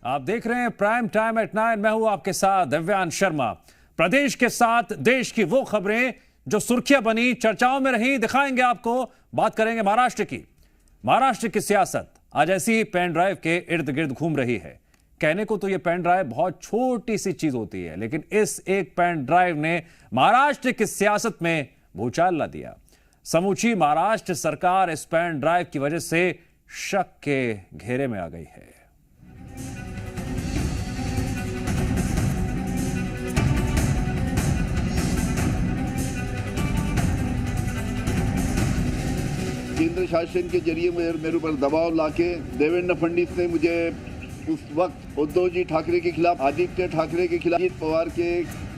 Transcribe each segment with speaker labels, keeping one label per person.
Speaker 1: आप देख रहे हैं प्राइम टाइम एट 9। मैं हूं आपके साथ दिव्यांश शर्मा। प्रदेश के साथ देश की वो खबरें जो सुर्खियां बनी, चर्चाओं में रही, दिखाएंगे आपको। बात करेंगे महाराष्ट्र की। महाराष्ट्र की सियासत आज ऐसी पेन ड्राइव के इर्द गिर्द घूम रही है। कहने को तो यह पेन ड्राइव बहुत छोटी सी चीज होती है, लेकिन इस एक पेन ड्राइव ने महाराष्ट्र की सियासत में भूचाल ला दिया। समूची महाराष्ट्र सरकार इस पेन ड्राइव की वजह से शक के घेरे में आ गई है।
Speaker 2: केंद्र शासन के जरिए मेरे ऊपर दबाव लाके देवेंद्र फडणवीस ने मुझे उस वक्त उद्धव जी ठाकरे के खिलाफ, आदित्य ठाकरे के खिलाफ, अजित पवार के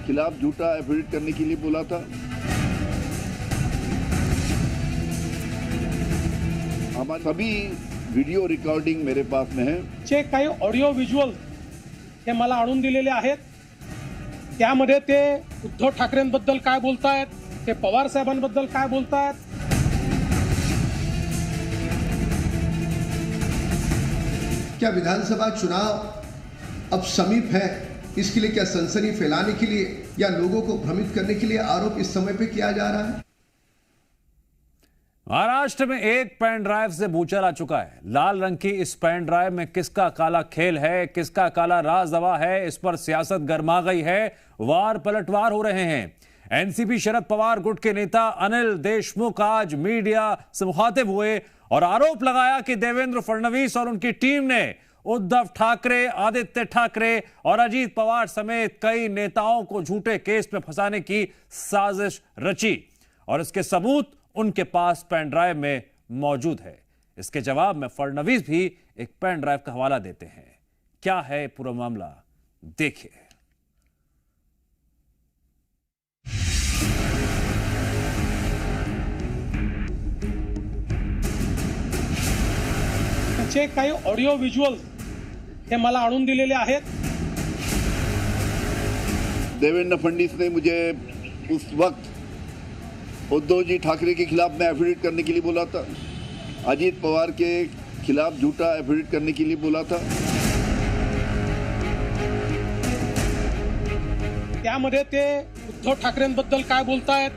Speaker 2: खिलाफ झूठा एफिडेविट करने के लिए बोला था। हमारे सभी व्हिडिओ रिकॉर्डिंग मेरे पास में है।
Speaker 3: चे काही ऑडिओ व्हिज्युअल हे मला आणून दिलेले आहेत। त्यामध्ये ते उद्धव ठाकरेंबद्दल काय बोलतायत, ते पवार साहेबांबद्दल काय बोलतायत।
Speaker 4: क्या विधानसभा चुनाव अब समीप है, इसके लिए क्या सनसनी फैलाने के लिए या लोगों को भ्रमित करने के लिए आरोप इस समय पे किया जा रहा है?
Speaker 1: महाराष्ट्र में एक पेन ड्राइव से भूचाल आ चुका है। लाल रंग की इस पेन ड्राइव में किसका काला खेल है, किसका काला राज दवा है, इस पर सियासत गर्मा गई है। वार पलटवार हो रहे हैं। एनसीपी शरद पवार गुट के नेता अनिल देशमुख आज मीडिया से मुखातिब हुए और आरोप लगाया कि देवेंद्र फडणवीस और उनकी टीम ने उद्धव ठाकरे, आदित्य ठाकरे और अजीत पवार समेत कई नेताओं को झूठे केस में फंसाने की साजिश रची और इसके सबूत उनके पास पेन ड्राइव में मौजूद है। इसके जवाब में फडणवीस भी एक पेन ड्राइव का हवाला देते हैं। क्या है पूरा मामला, देखिए।
Speaker 3: चे काही ऑडिओ व्हिज्युअल हे मला आणून दिलेले आहेत।
Speaker 2: देवेंद्र फडणवीस ने मुझे उस वक्त उद्धव जी ठाकरे के खिलाफ मैं एफिडेविट करने के लिए बोला था, अजित पवार के खिलाफ झूठा एफिडेविट करने के लिए बोला था।
Speaker 3: त्यामध्ये ते उद्धव ठाकरेंबद्दल काय बोलतायत,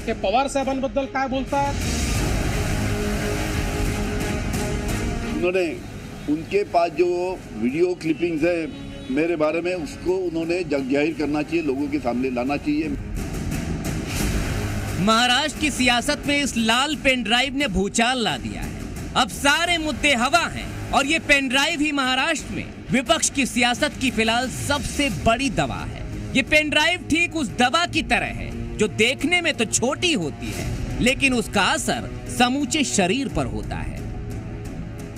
Speaker 3: ते पवार साहेबांबद्दल काय बोलतायत।
Speaker 2: उन्होंने उनके पास जो वीडियो क्लिपिंग्स है मेरे बारे में, उसको उन्होंने जग जाहिर करना चाहिए, लोगों के सामने लाना चाहिए।
Speaker 5: महाराष्ट्र की सियासत में इस लाल पेन ड्राइव ने भूचाल ला दिया है। अब सारे मुद्दे हवा हैं और ये पेन ड्राइव ही महाराष्ट्र में विपक्ष की सियासत की फिलहाल सबसे बड़ी दवा है। ये पेन ड्राइव ठीक उस दवा की तरह है जो देखने में तो छोटी होती है, लेकिन उसका असर समूचे शरीर पर होता है।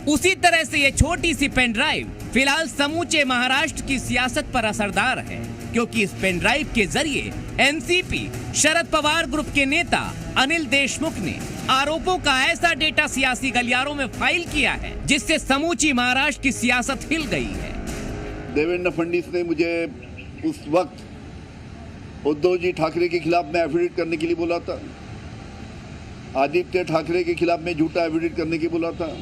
Speaker 5: उसी तरह से ये छोटी सी पेन ड्राइव फिलहाल समूचे महाराष्ट्र की सियासत पर असरदार है, क्योंकि इस पेन ड्राइव के जरिए एनसीपी शरद पवार ग्रुप के नेता अनिल देशमुख ने आरोपों का ऐसा डेटा सियासी गलियारों में फाइल किया है जिससे समूची महाराष्ट्र की सियासत हिल गई है।
Speaker 2: देवेंद्र फडणवीस ने मुझे उस वक्त उद्धव जी ठाकरे के खिलाफ मैं एफिडेविट करने के लिए बोला था, आदित्य ठाकरे के खिलाफ मैं झूठा एफिडेविट करने के लिए बोला था,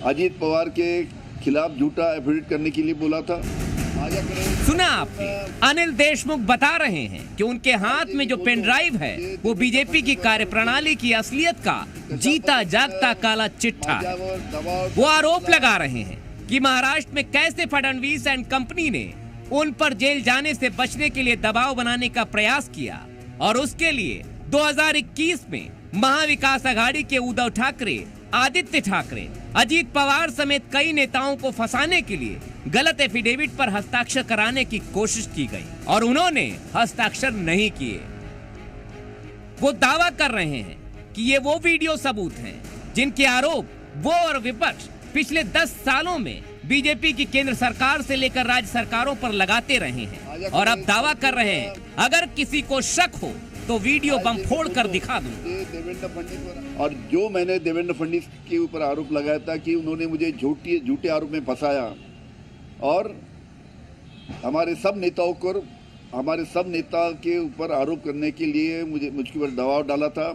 Speaker 2: अजीत पवार के खिलाफ झूठा एफिडेविट करने के लिए बोला था।
Speaker 5: सुना आपने, अनिल देशमुख बता रहे हैं कि उनके हाथ में जो पेन ड्राइव है वो बीजेपी की कार्यप्रणाली की असलियत का जीता जागता काला चिट्ठा है। वो आरोप लगा रहे हैं कि महाराष्ट्र में कैसे फडणवीस एंड कंपनी ने उन पर जेल जाने से बचने के लिए दबाव बनाने का प्रयास किया और उसके लिए 2021 में महाविकास आघाड़ी के उद्धव ठाकरे, आदित्य ठाकरे, अजीत पवार समेत कई नेताओं को फंसाने के लिए गलत एफिडेविट पर हस्ताक्षर कराने की कोशिश की गई और उन्होंने हस्ताक्षर नहीं किए। वो दावा कर रहे हैं कि ये वो वीडियो सबूत हैं जिनके आरोप वो और विपक्ष पिछले 10 सालों में बीजेपी की केंद्र सरकार से लेकर राज्य सरकारों पर लगाते रहे हैं और अब दावा कर रहे हैं अगर किसी को शक हो तो वीडियो बम फोड़ कर दिखा दूं।
Speaker 2: और जो मैंने देवेंद्र फडणवीस के ऊपर आरोप लगाया था कि उन्होंने मुझे झूठे आरोप में फंसाया और हमारे सब नेता के ऊपर आरोप करने के लिए मुझके ऊपर दबाव डाला था,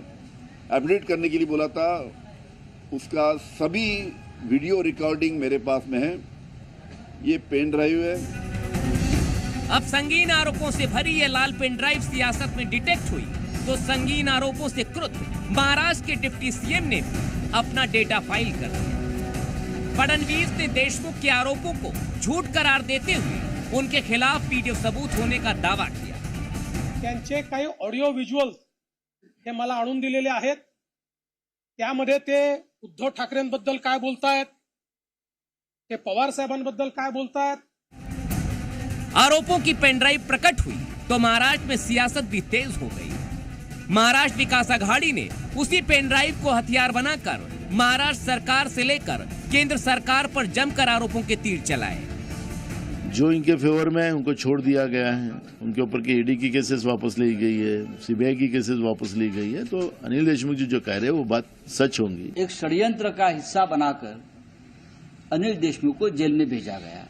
Speaker 2: एफिडेविट करने के लिए बोला था, उसका सभी वीडियो रिकॉर्डिंग मेरे पास में है। ये पेन ड्राइव है।
Speaker 5: अब संगीन आरोपों से भरी ये लाल पेन ड्राइव सियासत में डिटेक्ट हुई तो संगीन आरोपों से क्रुद्ध महाराष्ट्र के डिप्टी सीएम ने भी अपना डेटा फाइल कर दिया। फडणवीस ने देशमुख के आरोपों को झूठ करार देते हुए उनके खिलाफ वीडियो सबूत होने का दावा किया।
Speaker 3: त्यांचे काही ऑडिओ व्हिज्युअल हे मला आणून दिलेले आहेत। त्यामध्ये ते उद्धव ठाकरेंबद्दल काय बोलतायत, ते पवार साहेबांबद्दल काय बोलतायत।
Speaker 5: आरोपों की पेनड्राइव प्रकट हुई तो महाराष्ट्र में सियासत भी तेज हो गई। महाराष्ट्र विकास अघाड़ी ने उसी पेनड्राइव को हथियार बनाकर महाराष्ट्र सरकार से लेकर केंद्र सरकार पर जमकर आरोपों के तीर चलाए।
Speaker 6: जो इनके फेवर में है उनको छोड़ दिया गया है, उनके ऊपर की ईडी की केसेस वापस ली गई है, सीबीआई की केसेस वापस ली गई है। तो अनिल देशमुख जी जो कह रहे हैं वो बात सच होंगी।
Speaker 7: एक षड्यंत्र का हिस्सा बनाकर अनिल देशमुख को जेल में भेजा गया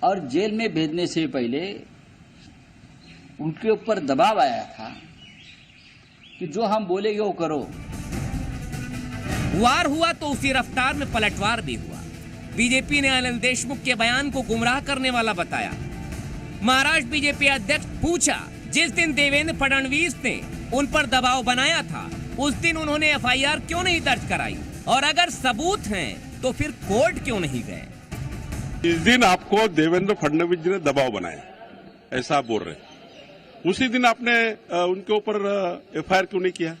Speaker 7: और जेल में भेजने से पहले उनके ऊपर दबाव आया था कि जो हम बोलेंगे वो करो।
Speaker 5: वार हुआ तो उसी रफ्तार में पलटवार भी हुआ। बीजेपी ने अनिल देशमुख के बयान को गुमराह करने वाला बताया। महाराष्ट्र बीजेपी अध्यक्ष पूछा, जिस दिन देवेंद्र फडणवीस ने उन पर दबाव बनाया था उस दिन उन्होंने एफआईआर क्यों नहीं दर्ज कराई, और अगर सबूत हैं तो फिर कोर्ट क्यों नहीं गए।
Speaker 8: इस दिन आपको देवेंद्र फडणवीस जी ने दबाव बनाया, ऐसा आप बोल रहे हैं। उसी दिन आपने उनके ऊपर एफआईआर क्यों नहीं किया?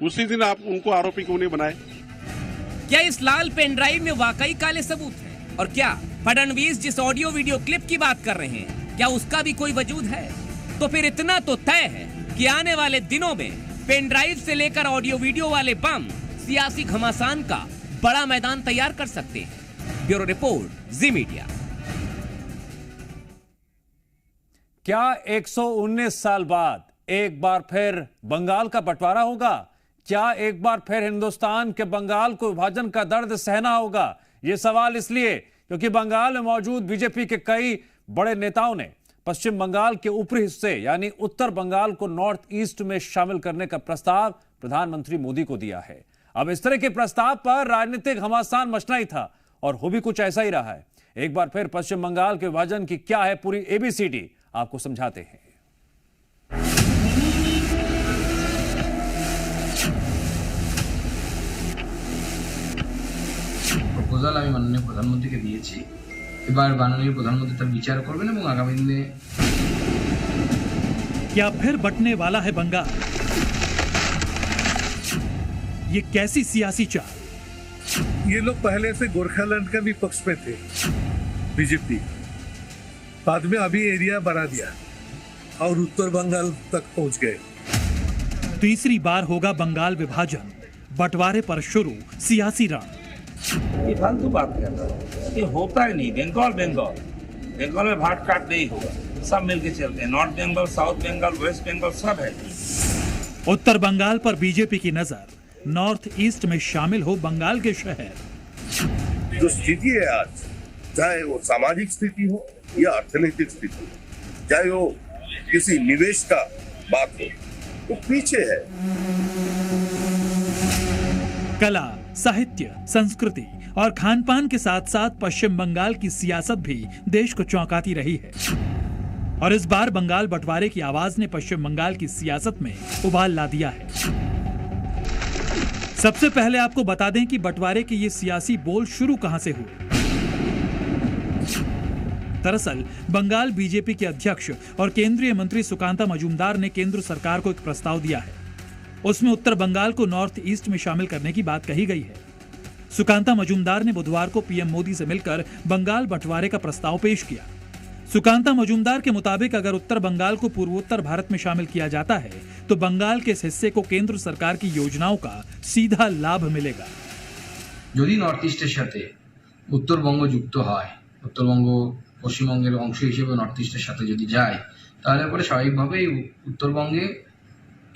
Speaker 8: उसी दिन आप उनको आरोपी क्यों नहीं बनाए?
Speaker 5: क्या इस लाल पेन ड्राइव में वाकई काले सबूत हैं? और क्या फडणवीस जिस ऑडियो वीडियो क्लिप की बात कर रहे हैं क्या उसका भी कोई वजूद है? तो फिर इतना तो तय है कि आने वाले दिनों में पेन ड्राइव से लेकर ऑडियो वीडियो वाले बम सियासी घमासान का बड़ा मैदान तैयार कर सकते हैं। ब्यूरो रिपोर्ट, जी मीडिया।
Speaker 1: क्या 119 साल बाद एक बार फिर बंगाल का बंटवारा होगा? क्या एक बार फिर हिंदुस्तान के बंगाल को विभाजन का दर्द सहना होगा? यह सवाल इसलिए क्योंकि बंगाल में मौजूद बीजेपी के कई बड़े नेताओं ने पश्चिम बंगाल के ऊपरी हिस्से यानी उत्तर बंगाल को नॉर्थ ईस्ट में शामिल करने का प्रस्ताव प्रधानमंत्री मोदी को दिया है। अब इस तरह के प्रस्ताव पर राजनीतिक घमासान मचना ही था और हो भी कुछ ऐसा ही रहा है। एक बार फिर पश्चिम बंगाल के विभाजन की क्या है पूरी एबीसीडी आपको समझाते हैं।
Speaker 9: প্রপোজাল আমি মাননীয় প্রধানমন্ত্রীকে দিয়েছি। এবার মাননীয় প্রধানমন্ত্রী তার বিচার করবেন এবং আগামী দিনে
Speaker 10: क्या फिर बंटने वाला है बंगाल? ये कैसी सियासी चाल?
Speaker 11: ये लोग पहले से गोरखालैंड का भी पक्ष में थे, बीजेपी। बाद में अभी एरिया बढ़ा दिया और उत्तर बंगाल तक पहुंच गए।
Speaker 10: तीसरी बार होगा बंगाल विभाजन, बंटवारे पर शुरू सियासी रण।
Speaker 12: ये फालतू बात कर रहा है, ये होता ही नहीं। बंगाल में भाट काट नहीं होगा, सब मिलके चलते हैं। North Bengal, South Bengal, West Bengal सब है।
Speaker 10: उत्तर बंगाल पर बीजेपी की नजर, नॉर्थ ईस्ट में शामिल हो बंगाल के शहर।
Speaker 11: जो स्थिति है आज, चाहे वो सामाजिक स्थिति हो या अर्थनैतिक स्थिति हो, चाहे वो किसी निवेश का बात हो, वो पीछे है।
Speaker 10: कला, साहित्य, संस्कृति और खान पान के साथ साथ पश्चिम बंगाल की सियासत भी देश को चौंकाती रही है। और इस बार बंगाल बंटवारे की आवाज ने पश्चिम बंगाल की सियासत में उबाल ला दिया है। सबसे पहले आपको बता दें कि बंटवारे के ये सियासी बोल शुरू कहां से हुए। दरअसल बंगाल बीजेपी के अध्यक्ष और केंद्रीय मंत्री सुकांता मजूमदार ने केंद्र सरकार को एक प्रस्ताव दिया है। उसमें उत्तर बंगाल को नॉर्थ ईस्ट में शामिल करने की बात कही गई है। सुकांता मजूमदार ने बुधवार को पीएम मोदी से मिलकर बंगाल बंटवारे का प्रस्ताव पेश किया। सुकांता मजूमदार के मुताबिक अगर उत्तर बंगाल को पूर्वोत्तर भारत में शामिल किया जाता है तो बंगाल के इस हिस्से को केंद्र सरकार की योजनाओं का सीधा लाभ मिलेगा।
Speaker 9: যদি নর্থ ইস্টের সাথে উত্তরবঙ্গ যুক্ত হয়, উত্তরবঙ্গ পশ্চিমবঙ্গের অংশ হিসেবে নর্থ ইস্টের সাথে যদি যায়, তাহলে পরে স্বাভাবিকভাবেই উত্তরবঙ্গে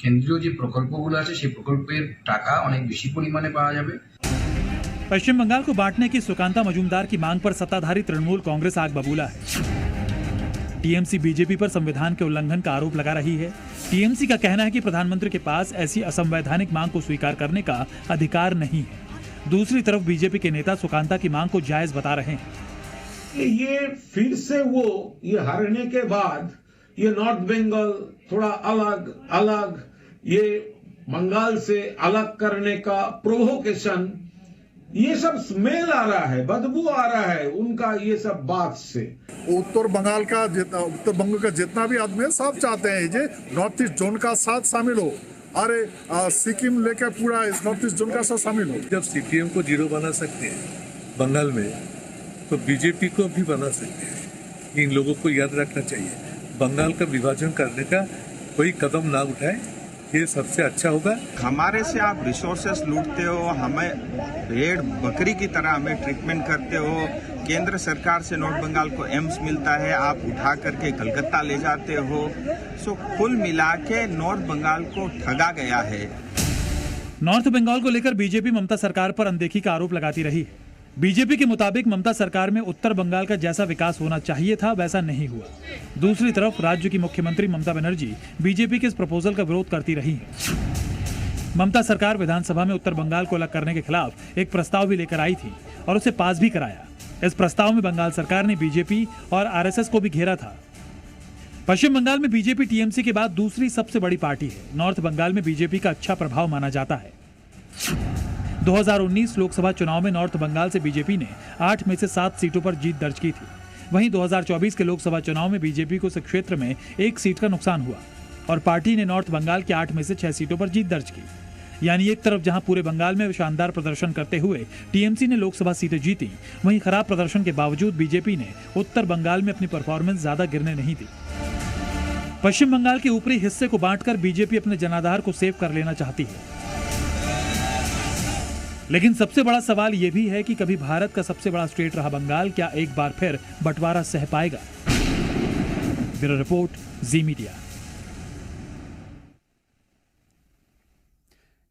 Speaker 9: কেন্দ্রীয় যে প্রকল্পগুলো আছে সেই প্রকল্পের টাকা অনেক বেশি পরিমাণে পাওয়া যাবে।
Speaker 10: पश्चिम बंगाल को बांटने की सुकांता मजूमदार की मांग पर सत्ताधारी तृणमूल कांग्रेस आग बबूला है। टीएमसी बीजेपी पर संविधान के उल्लंघन का आरोप लगा रही है। टीएमसी का कहना है कि प्रधानमंत्री के पास ऐसी असंवैधानिक मांग को स्वीकार करने का अधिकार नहीं है। दूसरी तरफ बीजेपी के नेता सुकांता की मांग को जायज बता रहे हैं।
Speaker 13: ये फिर से ये हारने के बाद ये नॉर्थ बंगाल थोड़ा अलग ये बंगाल से अलग करने का प्रोवोकेशन, ये सब स्मेल आ रहा है, बदबू आ रहा है उनका ये सब बात से।
Speaker 11: उत्तर बंग का जितना भी आदमी है सब चाहते हैं जे नॉर्थ ईस्ट जोन का साथ शामिल हो। अरे सिक्किम लेकर पूरा नॉर्थ ईस्ट जोन का साथ शामिल हो। जब सीपीएम को जीरो बना सकते हैं बंगाल में, तो बीजेपी को भी बना सकते हैं। इन लोगों को याद रखना चाहिए, बंगाल का विभाजन करने का कोई कदम ना उठाए, ये सबसे अच्छा होगा।
Speaker 14: हमारे से आप रिसोर्सेस लूटते हो, हमें भेड़ बकरी की तरह हमें ट्रीटमेंट करते हो। केंद्र सरकार से नॉर्थ बंगाल को एम्स मिलता है, आप उठा करके कलकत्ता ले जाते हो। सो कुल मिला के नॉर्थ बंगाल को ठगा गया है।
Speaker 10: नॉर्थ बंगाल को लेकर बीजेपी ममता सरकार पर अनदेखी का आरोप लगाती रही है। बीजेपी के मुताबिक ममता सरकार में उत्तर बंगाल का जैसा विकास होना चाहिए था वैसा नहीं हुआ। दूसरी तरफ राज्य की मुख्यमंत्री ममता बनर्जी बीजेपी के इस प्रपोजल का विरोध करती रही हैं। ममता सरकार विधानसभा में उत्तर बंगाल को अलग करने के खिलाफ एक प्रस्ताव भी लेकर आई थी और उसे पास भी कराया। इस प्रस्ताव में बंगाल सरकार ने बीजेपी और आरएसएस को भी घेरा था। पश्चिम बंगाल में बीजेपी टीएमसी के बाद दूसरी सबसे बड़ी पार्टी है। नॉर्थ बंगाल में बीजेपी का अच्छा प्रभाव माना जाता है। 2019 लोकसभा चुनाव में नॉर्थ बंगाल से बीजेपी ने 8 में से 7 सीटों पर जीत दर्ज की थी। वहीं 2024 के लोकसभा चुनाव में बीजेपी को इस क्षेत्र में 1 सीट का नुकसान हुआ और पार्टी ने नॉर्थ बंगाल के 8 में से 6 सीटों पर जीत दर्ज की। यानी एक तरफ जहां पूरे बंगाल में शानदार प्रदर्शन करते हुए टीएमसी ने लोकसभा सीटें जीती, वहीं खराब प्रदर्शन के बावजूद बीजेपी ने उत्तर बंगाल में अपनी परफॉर्मेंस ज्यादा गिरने नहीं दी। पश्चिम बंगाल के ऊपरी हिस्से को बांटकर बीजेपी अपने जनाधार को सेव कर लेना चाहती है। लेकिन सबसे बड़ा सवाल यह भी है कि कभी भारत का सबसे बड़ा स्टेट रहा बंगाल क्या एक बार फिर बंटवारा सह पाएगा? ब्यूरो रिपोर्ट, जी मीडिया।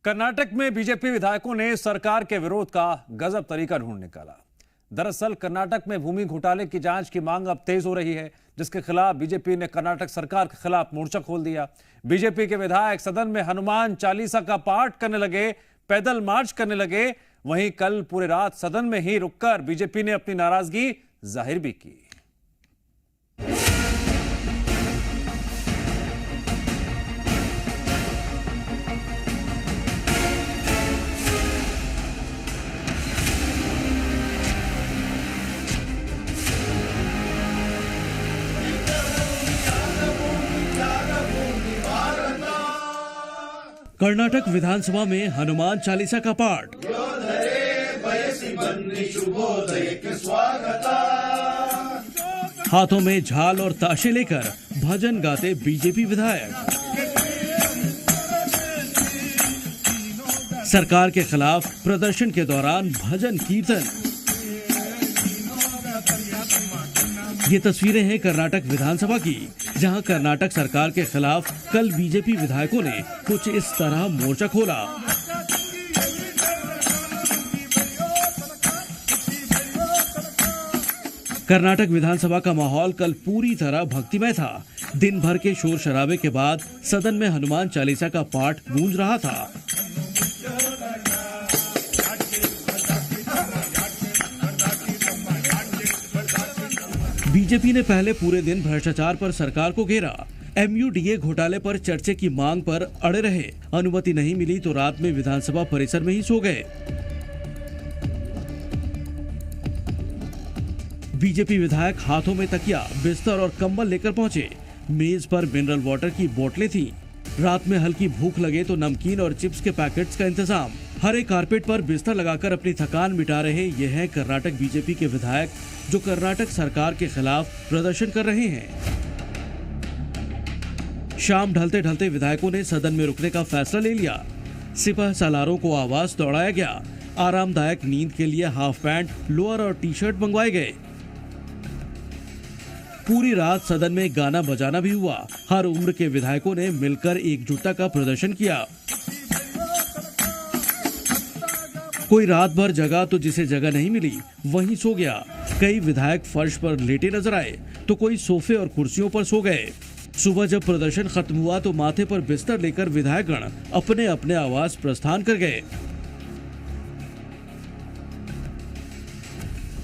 Speaker 1: कर्नाटक में बीजेपी विधायकों ने सरकार के विरोध का गजब तरीका ढूंढ निकाला। दरअसल कर्नाटक में भूमि घोटाले की जांच की मांग अब तेज हो रही है, जिसके खिलाफ बीजेपी ने कर्नाटक सरकार के खिलाफ मोर्चा खोल दिया। बीजेपी के विधायक सदन में हनुमान चालीसा का पाठ करने लगे, पैदल मार्च करने लगे। वहीं कल पूरे रात सदन में ही रुककर बीजेपी ने अपनी नाराजगी जाहिर भी की।
Speaker 15: कर्नाटक विधानसभा में हनुमान चालीसा का पाठ। हाथों में झाल और ताशे लेकर भजन गाते बीजेपी विधायक। सरकार के खिलाफ प्रदर्शन के दौरान भजन कीर्तन। ये तस्वीरें हैं कर्नाटक विधानसभा की, जहां कर्नाटक सरकार के खिलाफ कल बीजेपी विधायकों ने कुछ इस तरह मोर्चा खोला। कर्नाटक विधानसभा का माहौल कल पूरी तरह भक्तिमय था। दिन भर के शोर शराबे के बाद सदन में हनुमान चालीसा का पाठ गूंज रहा था। बीजेपी ने पहले पूरे दिन भ्रष्टाचार पर सरकार को घेरा। MUDA घोटाले पर चर्चा की मांग पर अड़े रहे। अनुमति नहीं मिली तो रात में विधानसभा परिसर में ही सो गए। बीजेपी विधायक हाथों में तकिया, बिस्तर और कंबल लेकर पहुंचे। मेज पर मिनरल वाटर की बोतलें थीं। रात में हल्की भूख लगे तो नमकीन और चिप्स के पैकेट्स का इंतजाम। हरे कारपेट पर बिस्तर लगाकर अपनी थकान मिटा रहे ये हैं कर्नाटक बीजेपी के विधायक, जो कर्नाटक सरकार के खिलाफ प्रदर्शन कर रहे हैं। शाम ढलते ढलते विधायकों ने सदन में रुकने का फैसला ले लिया। सिपह सालारों को आवास दौड़ाया गया। आरामदायक नींद के लिए हाफ पैंट, लोअर और टी-शर्ट मंगवाए गए। पूरी रात सदन में गाना बजाना भी हुआ। हर उम्र के विधायकों ने मिलकर एकजुटता का प्रदर्शन किया। कोई रात भर जगा तो जिसे जगह नहीं मिली वहीं सो गया। कई विधायक फर्श पर लेटे नजर आए तो कोई सोफे और कुर्सियों पर सो गए। सुबह जब प्रदर्शन खत्म हुआ तो माथे पर बिस्तर लेकर विधायकगण अपने अपने आवास प्रस्थान कर गए।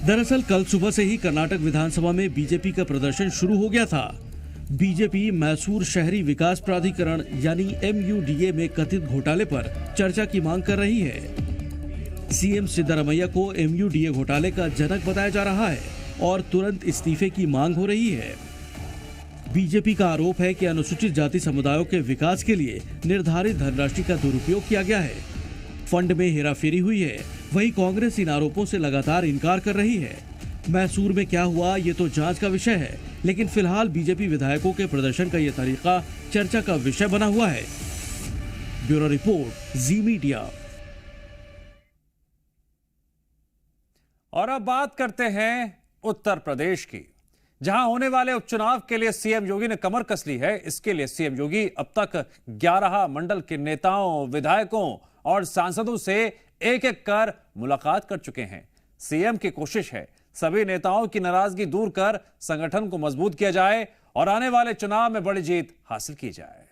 Speaker 15: दरअसल कल सुबह से ही कर्नाटक विधानसभा में बीजेपी का प्रदर्शन शुरू हो गया था। बीजेपी मैसूर शहरी विकास प्राधिकरण यानी MUDA में कथित घोटाले पर चर्चा की मांग कर रही है। सीएम सिद्धरामैया को MUDA घोटाले का जनक बताया जा रहा है और तुरंत इस्तीफे की मांग हो रही है। बीजेपी का आरोप है कि अनुसूचित जाति समुदायों के विकास के लिए निर्धारित धनराशि का दुरुपयोग किया गया है, फंड में हेराफेरी हुई है। वहीं कांग्रेस इन आरोपों से लगातार इनकार कर रही है। मैसूर में क्या हुआ ये तो जांच का विषय है, लेकिन फिलहाल बीजेपी विधायकों के प्रदर्शन का ये तरीका चर्चा का विषय बना हुआ है। ब्यूरो रिपोर्ट, जी मीडिया।
Speaker 1: और अब बात करते हैं उत्तर प्रदेश की, जहां होने वाले उपचुनाव के लिए सीएम योगी ने कमर कस ली है। इसके लिए सीएम योगी अब तक 11 मंडल के नेताओं, विधायकों और सांसदों से एक-एक कर मुलाकात कर चुके हैं। सीएम की कोशिश है सभी नेताओं की नाराजगी दूर कर संगठन को मजबूत किया जाए और आने वाले चुनाव में बड़ी जीत हासिल की जाए।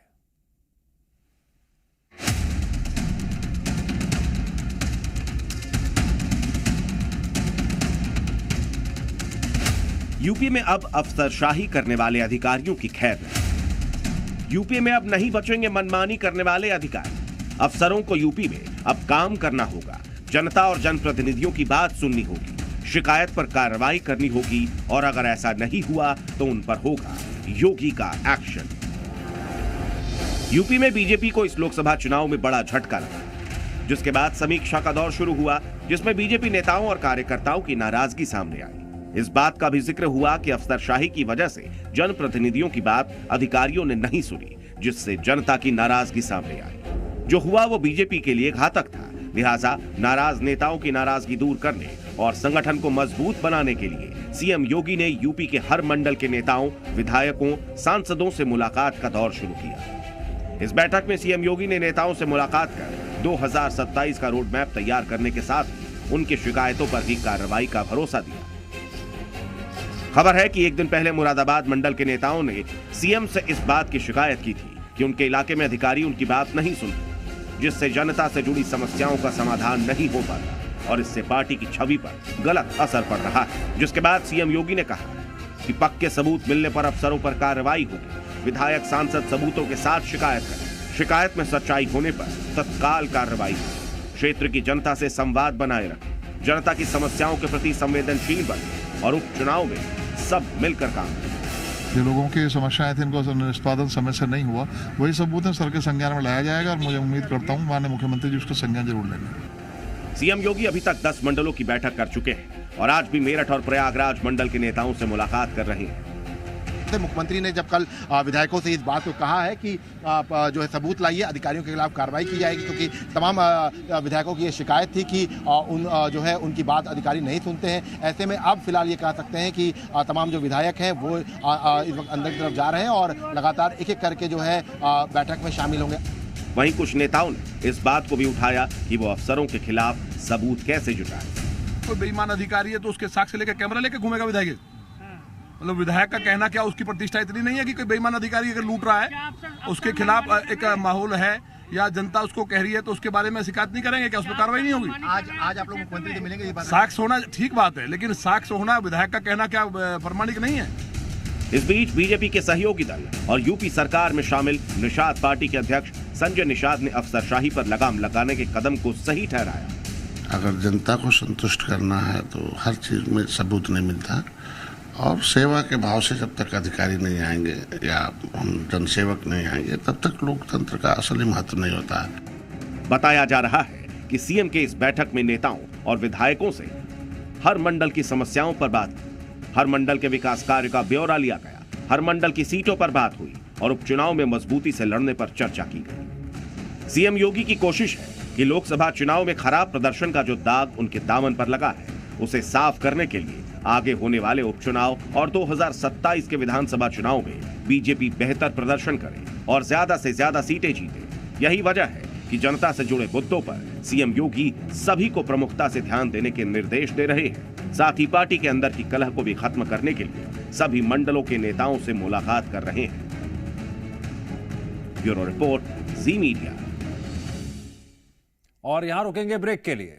Speaker 16: यूपी में अब अफसरशाही करने वाले अधिकारियों की खैर नहीं। यूपी में अब नहीं बचेंगे मनमानी करने वाले अधिकारी। अफसरों को यूपी में अब काम करना होगा, जनता और जनप्रतिनिधियों की बात सुननी होगी, शिकायत पर कार्रवाई करनी होगी और अगर ऐसा नहीं हुआ तो उन पर होगा योगी का एक्शन। यूपी में बीजेपी को इस लोकसभा चुनाव में बड़ा झटका लगा, जिसके बाद समीक्षा का दौर शुरू हुआ, जिसमें बीजेपी नेताओं और कार्यकर्ताओं की नाराजगी सामने आई। इस बात का भी जिक्र हुआ कि अफसरशाही की वजह से जनप्रतिनिधियों की बात अधिकारियों ने नहीं सुनी, जिससे जनता की नाराजगी सामने आई। जो हुआ वो बीजेपी के लिए घातक था। लिहाजा नाराज नेताओं की नाराजगी दूर करने और संगठन को मजबूत बनाने के लिए सीएम योगी ने यूपी के हर मंडल के नेताओं, विधायकों, सांसदों से मुलाकात का दौर शुरू किया। इस बैठक में सीएम योगी ने नेताओं से मुलाकात कर 2027 का रोड मैप तैयार करने के साथ उनकी शिकायतों पर भी कार्रवाई का भरोसा दिया। खबर है कि एक दिन पहले मुरादाबाद मंडल के नेताओं ने सीएम से इस बात की शिकायत की थी कि उनके इलाके में अधिकारी उनकी बात नहीं सुनते, जिससे जनता से जुड़ी समस्याओं का समाधान नहीं हो पाता और इससे पार्टी की छवि पर गलत असर पड़ रहा है। जिसके बाद सीएम योगी ने कहा कि पक्के सबूत मिलने पर अफसरों पर कार्रवाई होगी। विधायक, सांसद सबूतों के साथ शिकायत करें, शिकायत में सच्चाई होने पर तत्काल कार्रवाई हो। क्षेत्र की जनता से संवाद बनाए रखें, जनता की समस्याओं के प्रति संवेदनशील बने और उपचुनाव में सब मिलकर काम करें।
Speaker 11: जो लोगों की समस्याएं थी, इनको निष्पादन समय से नहीं हुआ, वही सबूत सर के संज्ञान में लाया जाएगा और मुझे उम्मीद करता हूं माननीय मुख्यमंत्री जी उसका संज्ञान जरूर लेंगे।
Speaker 16: सीएम योगी अभी तक 10 मंडलों की बैठक कर चुके हैं और आज भी मेरठ और प्रयागराज मंडल के नेताओं से मुलाकात कर रहे हैं।
Speaker 17: मुख्यमंत्री ने जब कल विधायकों से इस बात को कहा है कि जो है सबूत लाइए, अधिकारियों के खिलाफ कार्रवाई की जाएगी, क्योंकि तमाम विधायकों की ये शिकायत थी कि जो है उनकी बात अधिकारी नहीं सुनते हैं। ऐसे में अब फिलहाल ये कह सकते हैं कि तमाम जो विधायक हैं वो इस वक्त अंदर की तरफ जा रहे हैं और लगातार एक एक करके जो है बैठक में शामिल होंगे।
Speaker 16: वहीं कुछ नेताओं ने इस बात को भी उठाया कि वो अफसरों के खिलाफ सबूत कैसे जुटाए।
Speaker 18: कोई बेईमान अधिकारी है तो उसके साक्ष्य लेकर कैमरा लेकर घूमेगा विधायक? मतलब विधायक का कहना क्या, उसकी प्रतिष्ठा इतनी नहीं है कि कोई बेईमान अधिकारी अगर लूट रहा है, उसके खिलाफ एक माहौल है या जनता उसको कह रही है तो उसके बारे में शिकायत नहीं करेंगे क्या? उस पर कार्रवाई नहीं होगी?
Speaker 17: आज आप लोग मुख्यमंत्री से मिलेंगे?
Speaker 18: साक्ष्य होना ठीक बात है, लेकिन साक्ष्य होना, विधायक का कहना क्या प्रमाणिक नहीं है?
Speaker 16: इस बीच बीजेपी के सहयोगी दल और यूपी सरकार में शामिल निषाद पार्टी के अध्यक्ष संजय निषाद ने अफसरशाही पर लगाम लगाने के कदम को सही ठहराया।
Speaker 19: अगर जनता को संतुष्ट करना है तो हर चीज में सबूत नहीं मिलता और सेवा के भाव से जब तक अधिकारी नहीं आएंगे या हम जनसेवक नहीं आएंगे तब तक लोकतंत्र का असली महत्व नहीं होता है।
Speaker 16: बताया जा रहा है कि सीएम के इस बैठक में नेताओं और विधायकों से हर मंडल की समस्याओं पर बात, हर मंडल के विकास कार्य का ब्यौरा लिया गया, हर मंडल की सीटों पर बात हुई और उपचुनाव में मजबूती से लड़ने पर चर्चा की गई। सीएम योगी की कोशिश है कि लोकसभा चुनाव में खराब प्रदर्शन का जो दाग उनके दामन पर लगा है उसे साफ करने के लिए आगे होने वाले उपचुनाव और 2027 के विधानसभा चुनाव में बीजेपी बेहतर प्रदर्शन करे और ज्यादा से ज्यादा सीटें जीते। यही वजह है कि जनता से जुड़े मुद्दों पर सीएम योगी सभी को प्रमुखता से ध्यान देने के निर्देश दे रहे हैं। साथ ही पार्टी के अंदर की कलह को भी खत्म करने के लिए सभी मंडलों के नेताओं से मुलाकात कर रहे हैं। ब्यूरो रिपोर्ट, जी मीडिया।
Speaker 1: और यहां रुकेंगे ब्रेक के लिए।